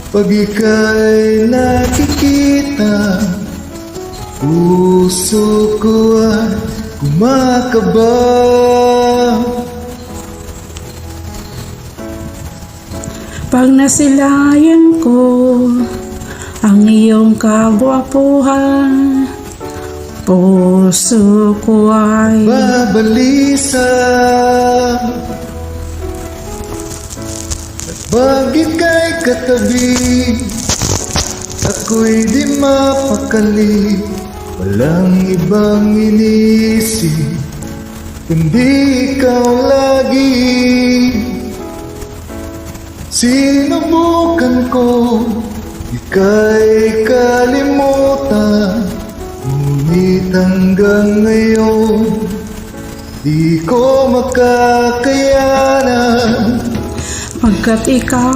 Pag ika'y nakikita, puso ko ay kumakaba. Pag nasilayan ko ang iyong kagwapuhan, puso ko ay babalisa. At pag ika'y katabi, ako'y di mapakali. Walang ibang inisip, kundi ikaw lagi. Sinubukan ko, ika'y kalimutan, ngunit hanggang ngayon, di ko makakayanan. pagkat ikaw